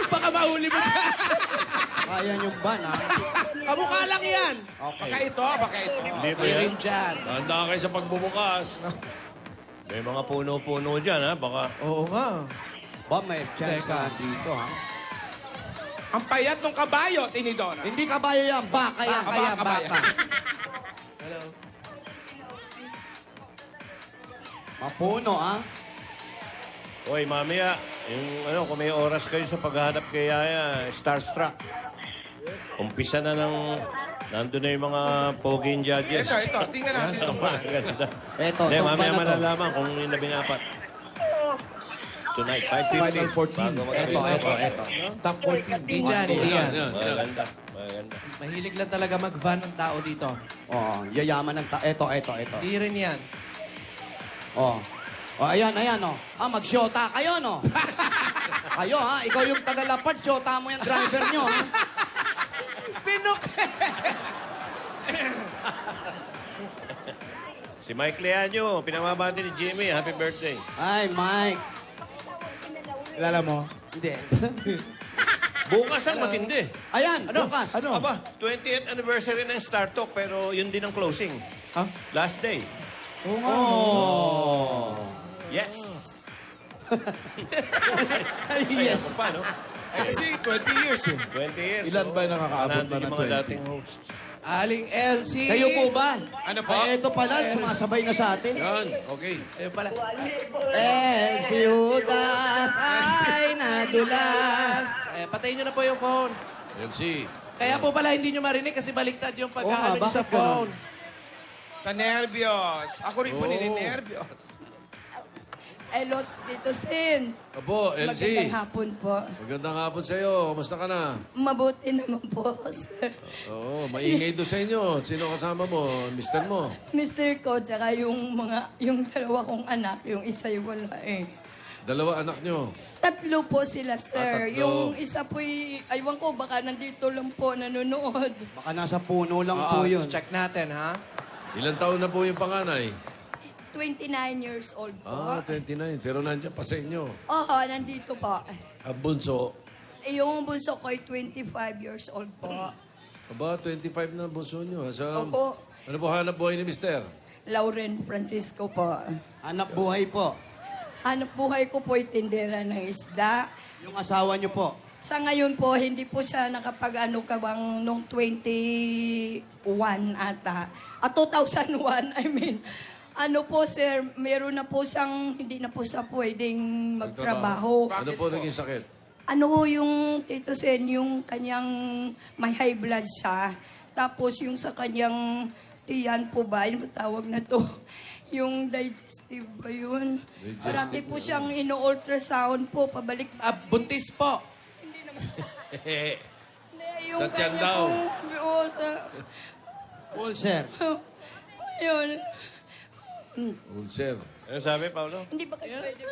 Baka mahuli mo ka. Kaya yung van, ha? Kamukha lang yan. Baka ito. Hindi ba May yan? rin dyan. Handa kayo sa pagbubukas. May mga puno-puno dyan, ha? Baka Oo nga. Ba, may chance Teka. na dito, ha? Ang payat ng kabayo, Tinidora. Hindi kabayo yan. Baka yan. Kaya kabaya. baka. Hello. Mapuno, ha? Hoy, mamaya, kung may oras kayo sa paghahanap kay Yaya, starstruck. Umpisa na nandun na yung mga poging judges. Ito. Tingnan natin itong van. Maganda. Eto, Hindi, itong mamaya van na to. malalaman kung yung labing-apat. Tonight, 5:50. Final 14. Bago mag- Ito. Top 14. Hindi dyan, hindi yan. Yan. Maganda. Mahilig lang talaga mag-van ng tao dito. Oo, yayaman ng Ito. Hindi rin yan. Oh. Oh, ayan, oh. Mag-shota kayo, no? Kayo, ha? Ikaw yung tagalapad, shota mo yung driver nyo, ha? Pinok! Si Mike Leaño, pinamabati ni Jimmy. Happy birthday. Ay, Mike. Kilala mo? Hindi. Bukas ang matindi. Ayan, bukas. Ano? Aba, 20th anniversary ng Star Talk, pero yun din ang closing. Ha? Last day. Oo nga. Yes. Yes. Pa, no? Kasi 20 years eh. 20 years. Ilan ba nakakaabot Nandun na yung ng mga 20? dating hosts. Aling LC. Kayo po ba? Ano po? Ay, ito pala, sumasabay na sa atin. Yan, okay. Ayun pala. Si Judas ay nadulas. Patayin nyo na po yung phone. Elsie. Kaya po pala hindi nyo marinig kasi baliktad yung Oo nga, pag-aano nyo sa bakit ganun? phone. Sa nervyos. Ako rin po Oh. nininervyos. Hello, Tito Sen. Opo, Elsie. Magandang hapon po. Magandang hapon sa'yo. Kamusta ka na? Mabuti naman po, sir. Oo, maingay doon sa inyo. Sino kasama mo? Mister mo? Mr. ko, tsaka yung dalawa kong anak, yung isa'y wala eh. Dalawa anak nyo. Tatlo po sila, sir. tatlo. Yung isa po'y, aywan ko, baka nandito lang po nanonood. Baka nasa puno lang po Oo, yun. check natin, ha? Ilan taon na po yung panganay? 29 years old po. 29. Pero nandiyan pa sa inyo. Oo, nandito po. Ang bunso. Yung bunso ko ay 25 years old po. Aba, 25 na ang bunso nyo. Sa, Opo. ano po hanap buhay ni Mister? Lauren Francisco po. Anak buhay po. Hanap buhay ko po ay tindera ng isda. Yung asawa niyo po. Sa ngayon po, hindi po siya nakapag-ano kabang noong 21 ata. 2001, I mean. Ano po, sir, meron na po siyang, hindi na po siya pwedeng magtrabaho. Ano po naging sakit? Ano po yung, Tito Sen, yung kanyang may high blood siya. Tapos yung sa kanyang tiyan po ba, yung tawag na to, yung digestive ba yun? Digestive. Parati po siyang ino-ultrasound po, pabalik. Buntis po. Hindi naman. Hindi, yung Sa tiyan kanya daw. pong, oo, sa, Ulcer. yun. Ulcer. Ano sabi, Paolo? Hindi ba kayo pwede?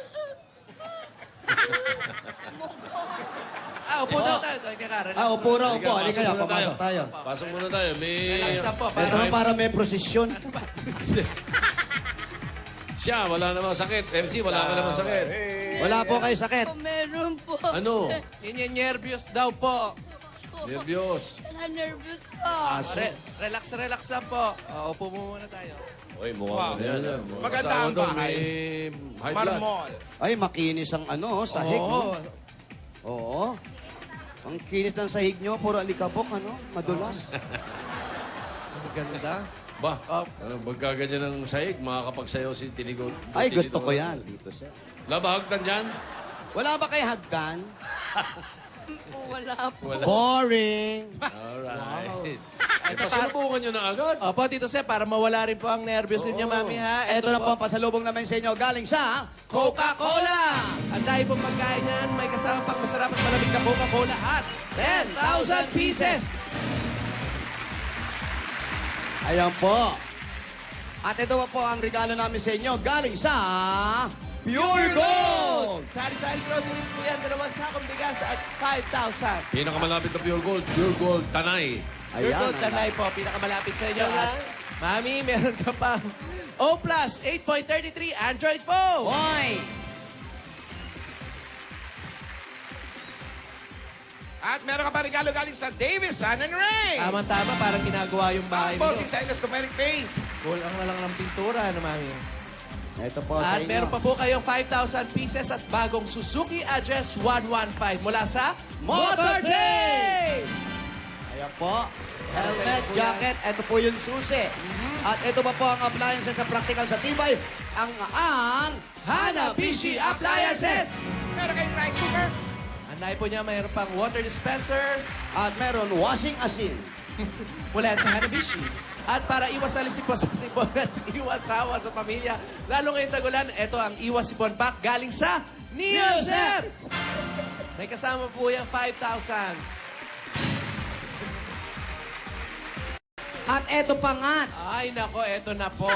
Upo daw tayo. Teka, relax. Upo raw po. Halika kayo, muna pamasok tayo. Pasok muna tayo. May... Relax na po. Ito naman para may prosesyon. Siya, wala namang sakit. MC, wala ka namang sakit. Wala po kayo sakit. Meron po. Ano? Nervyos daw po. Nervyos. Nervous po. Relax lang po. Upo mo muna tayo. Uy, mukha mo Yan, yan. yan. Maganda Asawa ang daw, bahay. May high blood. Marmol. Ay, makinis ang ano, sahig. Oo. No? Oo. Ang kinis ng sahig nyo, puro alikabok, ano? Madulas. Ang ganda. Ba, magkaganyan ng sahig, makakapagsayaw si Tinigo. Ay, gusto ko yan. Dito, sir. Labahagtan dyan? Wala ba kay hagdan? Wala po. Boring. Alright. Ay, pasalubungan nyo na agad. Opo, Tito Sen, para mawala rin po ang nervyos ninyo, Mami, ha? Ito na po ang pasalubong namin sa inyo galing sa Coca-Cola. Ang dahil pong pagkain yan, may kasama pang masarap at malamig na Coca-Cola at 10,000 pieces! Ayan po. At ito po ang regalo namin sa inyo galing sa Pure Gold. Sari-sari groceries po yan, dalawang sakong bigas at 5,000. Pinakamalapit na Pure Gold, Tanay. Pure Gold Tanay po, pinakamalapit sa inyo. At, Mami, meron ka pang O Plus 8.33 Android phone. Hoy! At meron ka pa regalo galing sa Davis, Sun and Ray. Tama-tama, parang ginagawa yung bahay Ang bossing nyo. Silas Numeric Paint. Kulang na lang ng pintura, ano, Mami? Ito po sa At inyo. meron pa po kayong 5,000 pieces at bagong Suzuki Address 115 mula sa Motor Trade! Ayan po. Helmet, jacket, ito po yung susi. At ito pa po ang appliances na practical sa tibay. Ang Hanabishi Appliances! Meron kayong rice cooker. Anay po niya, mayroon pang water dispenser At meron washing asin. mula sa Hanabishi. At para iwas sa sipon sa sipon at iwas sawa sa pamilya, lalo ngayong tagulan, ito ang Iwas Sipon Pack galing sa Neosep! May kasama po yung 5,000. At ito pa nga. Ay, nako, eto na po.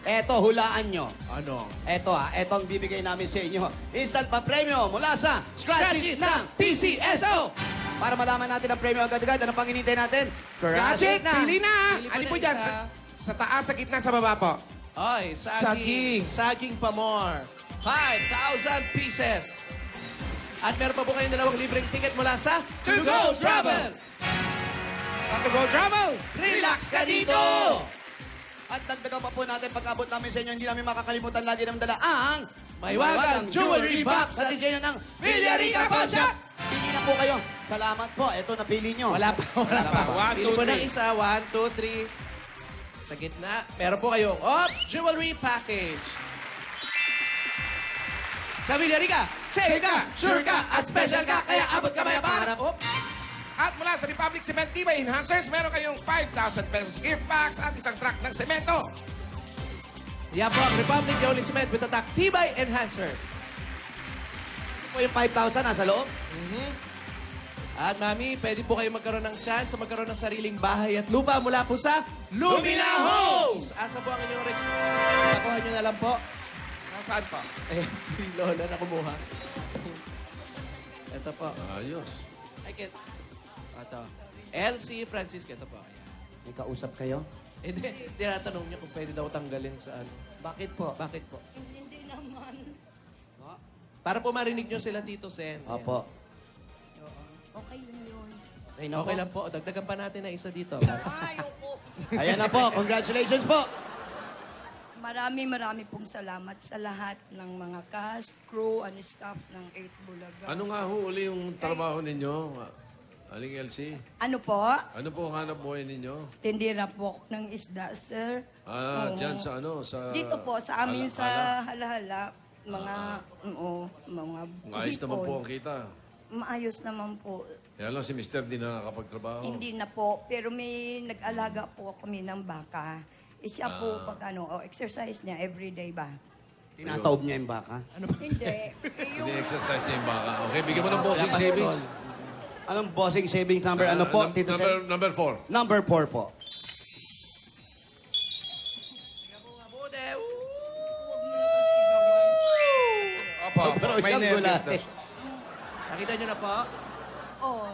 Ito, hulaan nyo. Ano? Ito ito ang bibigay namin sa inyo. Instant pa premyo mula sa Scratch It ng PCSO! Para malaman natin ang premyo agad-agad, ano pang hinintay natin? Gadget, pili na. Pili po Ano na po dyan? isa. Sa taas, sa gitna, sa baba po. Ay, saging. Saging pa more. 5,000 pieces. At meron pa po kayong dalawang libreng ticket mula sa To Go Travel! Sa To Go Travel! Relax ka dito! At dagdagan pa po natin pag-abot namin sa inyo, hindi namin makakalimutan lagi ng dala ang Maiwagang jewelry box sa DJ ng Villarica Pawn Shop! Pili na po kayo. Salamat po. Ito, napili nyo. Wala pa. One, Pili two, po ng three. isa. 1, 2, 3. Sa gitna, meron po kayong jewelry package. Sa Villarica, safe ka, sure ka, at special ka, kaya abot ka maya para. At mula sa Republic Cement Tibay Enhancers, meron kayong 5,000 pesos gift packs at isang truck ng semento. Yan po ang Republic the only cement with attack Tibay Enhancers. Po yung 5,000 nasa loob. At Mami, pwede po kayo magkaroon ng chance sa magkaroon ng sariling bahay at lupa mula po sa Lumina Homes! Asa po ang inyong register? Pakuha nyo na lang po. Nasaan pa? Ayan, si Lola na kumuha. Ito po. Ayos. I can... Ito. LC Francisco. Ito po. Ayan. May kausap kayo? Hindi, tinatanong niya kung pwede daw tanggalin sa ano. Bakit po? Bakit po? Hindi naman. Para po marinig niyo sila, Tito Sen. Opo. Okay lang yun. Okay lang po. Dagdagan pa natin na isa dito. Ay, opo. Ayan na po. Congratulations po. Marami pong salamat sa lahat ng mga cast, crew, and staff ng 8 Bulaga. Ano nga ho uli yung trabaho ninyo, Aling Elsie? Ano po? Ano po ang hanap buhay ninyo? Tindira po ng isda, sir. Oo. Dyan sa ano? Dito po, sa amin Ala- sa Halahala, mga, mga Ayos naman po ang kita. Maayos naman po. Kaya lang si Mr. di na nakakapagtrabaho. Hindi na po, pero may nag-alaga po kami ng baka. Siya po, pag exercise niya everyday ba? Tinataob niya yung baka. Hindi. Yung Ini-exercise niya yung baka. Okay, bigyan mo ng bossing savings. Anong bossing savings number? Ano po, Tito Sen? Number 4. Number 4 po. Mabuti. huwag mo na po sigawan. Opo, Pero may siyang nervous gulate. daw siya. Nakita niyo na po? Oh,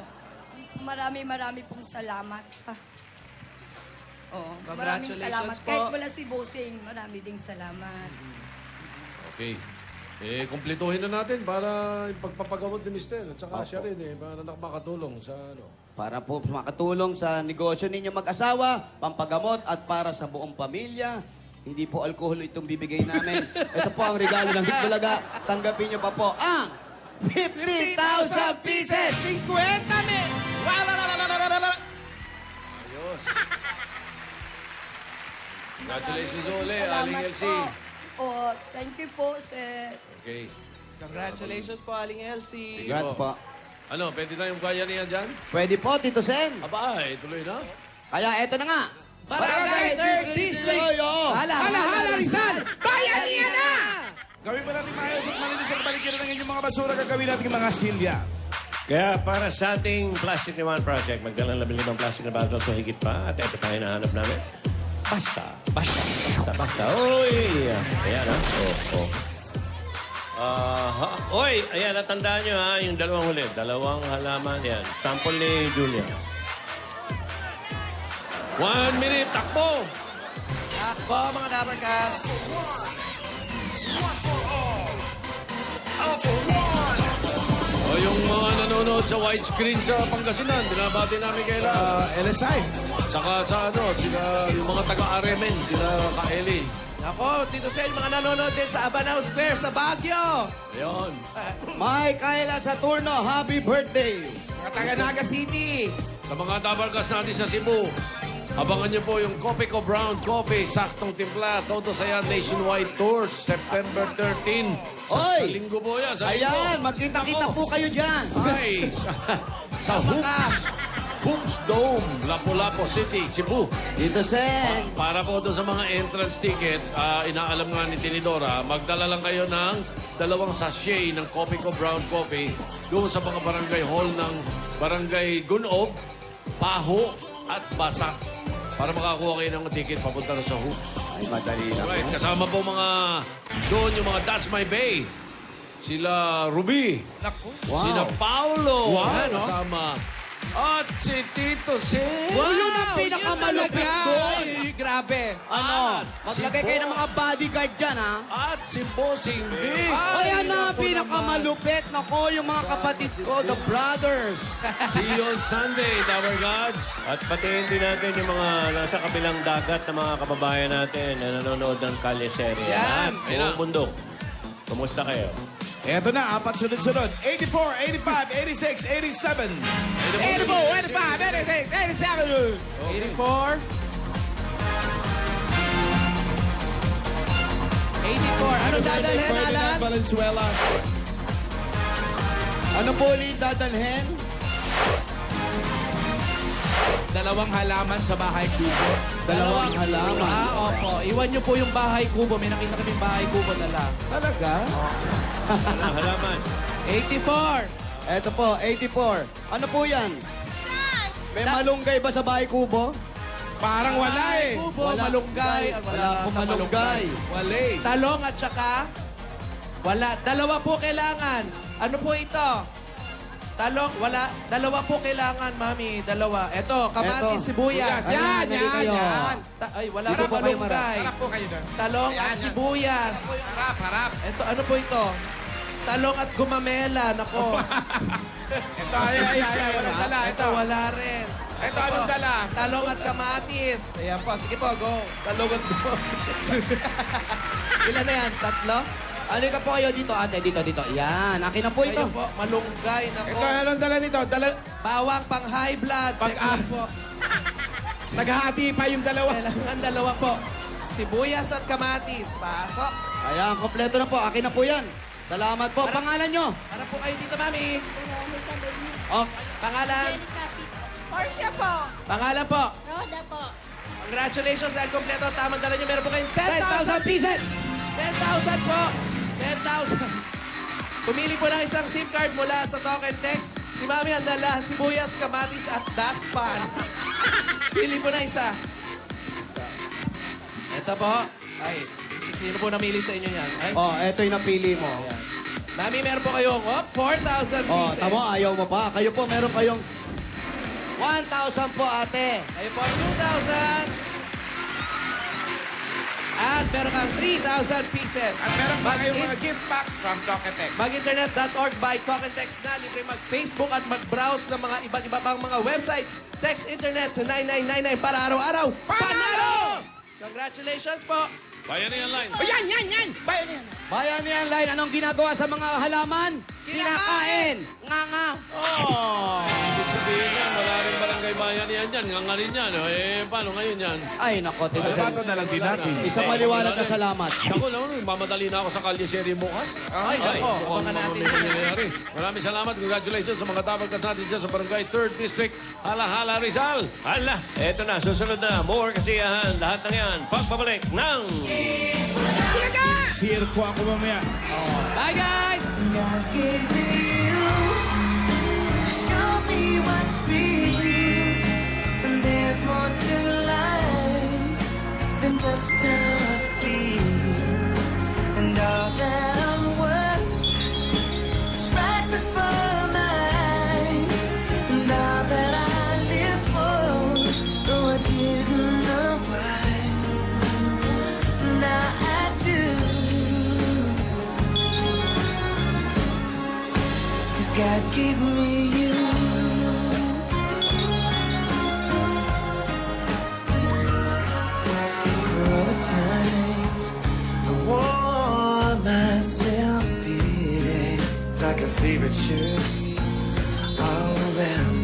marami pong salamat. Oh, maraming Congratulations salamat. po. Kahit wala si Bossing, marami ding salamat. Okay. Kumpletuhin na natin para pagpapagamot ni Mr. At saka siya rin para makatulong sa ano. Para po makatulong sa negosyo ninyo mag-asawa, pampagamot at para sa buong pamilya. Hindi po alkohol itong bibigay namin. Ito po ang regalo ng Hitbulaga. Tanggapin niyo pa po ang 50,000 pieces! 50 mil! Ayos. Congratulations ulit, Aling Salamat Elsie. po. Oh, thank you po, sir. Okay. Congratulations po, Aling Elsie. Sige Congrats po. Ano, pwede tayong kaya niya dyan? Pwede po, Tito Sen. Aba, tuloy na. Kaya eto na nga. Barangay 3rd District! Hala, Rizal! Bayan niya na! Gawin mo natin maayos at malinis at balikin ng inyong mga basura. Gagawin natin yung mga silya. Kaya para sa ating Plastic Naman Project, magdala ng 15 plastic na bagal so higit pa. At ito pa hinahanap namin. Basta. Uy! Ayan, ha? Oy! Ayan, natandaan nyo, ha? Yung dalawang huli. Dalawang halaman, yan. Sample ni Julia. 1 minute, takbo! Takbo, mga Dabarcats. O yung mga nanonood sa widescreen sa Pangasinan, binabati namin kaila. LSI. Saka sa ano, sila, yung mga taga-Aremen, sila Kaeli. Ako, Tito Sen, mga nanonood din sa Abanao Square sa Baguio. Ayun. Mike Ayla Saturno, happy birthday! Kataganaga City! Sa mga tabarkas natin sa Cebu, abangan niyo po yung Copico Brown Coffee, saktong timpla, Todo Saya Nationwide Tours, September 13. Sa Oy! linggo po yan. Sa linggo. Ayan, magkita-kita po kayo dyan. Ay, sa Hoops Dome, Lapu-Lapu City, Cebu. Tito Sen. Para po doon sa mga entrance ticket, inaalam nga ni Tinidora, magdala lang kayo ng 2 sachet ng Copico Brown Coffee doon sa mga barangay hall ng Barangay Gunob, Paho at Basak para makakuha kayo ng ticket papunta na sa Hoops. Ay, madali lang. Alright, kasama po mga doon yung mga That's My Bay. Sila Ruby. Wow. Sila Paulo. Wow. Kasama. At si Tito Sen. Wow, yun ang pinakamalupit yun talaga. doon. Ay, grabe. Ano? Ah, Maglagay si kayo ng mga bodyguard dyan, ha? At si Bossing Big. Ayan na, naku pinakamalupit. Nako, yung mga kapatid ko, the brothers. naman. See you on Sunday, Tower Gods. At patiin din natin yung mga nasa kabilang dagat na mga kababayan natin na nanonood ng Kalye Serie. Yan. Buong bundok. Kumusta kayo? Eto na, 4 sunod-sunod. 84, 85, 86, 87. 84, 85, 86, 87! 84. 84. Ano dadalhin, Ferdinand Alan? Valenzuela. Ano po ulit dadalhin? 2 halaman sa bahay kubo. 2 halaman. Opo. Iwan niyo po yung bahay kubo. May nakita kaming bahay kubo dala. Talaga? Anong halaman? 84. Eto po, 84. Ano po yan? May malunggay ba sa bahay kubo? Parang wala eh. Kubo, malunggay. Wala pong malunggay. Wale. Talong at saka wala. 2 po kailangan. Ano po ito? Talong, wala. Dalawa po kailangan, mami. Dalawa. Ito, kamatis, Eto. sibuyas. Yan, Halika yan, kayo. yan. Ay, wala Dito po po kayo, malunggay. Harap po kayo doon. Talong Yan, at yan. sibuyas. Harap, harap. Ito, ano po ito? Talong at gumamela. Nako. Ito, ay, walang dala. Ito, wala rin. Ito, anong po, dala? Talong at kamatis. Ayan po. Sige po, go. Talungan mo. Ilan na yan? Tatlo? Halika po kayo dito, ate. Dito. Yan, akin na po ito. Kayo po, malunggay. Nako. Ito, anong dala nito? Bawang pang high blood. Pag- Check lang po. Naghahati pa yung dalawa. Kailangan dalawa po. Sibuyas at kamatis. Pasok. Ayan, kompleto na po. Akin na po yan. Salamat po. Pangalan nyo? Para po kayo dito, mami. Oh, Pangalan? Portia po. Pangalan po. Roda po. Congratulations dahil kompleto ang tamang dala nyo. Meron po kayong 10,000 pieces! 10,000 po. 10,000. Pumili po ng isang SIM card mula sa Talk and Text. Si Mami ang dala, sibuyas, kamatis at daspan. Pili po na isa. Ito po. Ay, sino po namili sa inyo yan? Ay, Oh, eto yung napili mo. Mami, meron po kayong 4,000 Oh, pieces. tamo, ayaw mo pa. Kayo po, meron kayong 1,000 po, ate. Kayo po 2,000. At meron kang 3,000 pieces. At meron pa kayong Mag-in- mga gift packs from Talkatex. Mag-internet.org by Talk and Text na. Libre mag-Facebook at mag-browse ng mga iba't iba pang mga websites. Text internet to 9999 para araw-araw. Panalo! Congratulations po. Bayanihan Line. Oh, yan! Bayan yan. Bayan niyan, Line. Anong ginagawa sa mga halaman? Kinakain. Nga. Oh! Ibig sabihin yan, wala rin barangay Bayanihan yan. Ngangarin yan. Eh, paano ngayon yan? Ay, nako. Sabato na lang din natin. Isang maliwanag na salamat. Ako naman, mamadali na ako sa Kalye Serie bukas. Ay, nako. mukhang Abangan natin. may nangyayari. Maraming salamat. Congratulations sa mga tabagtas natin dyan sa Barangay 3rd District, Hala-Hala, Rizal. Hala, eto na, susunod na. More kasiyahan. Lahat ng yan. Pagbabalik ng... Sirko ako mamaya. Bye, guys! God gave me you to show me what's real. And there's more to life than just how I feel. And all that I'm worth is right before my eyes. And all that I live for, though I didn't know why, now I do. God gave me you. For all the times I wore myself beating like a favorite shirt all around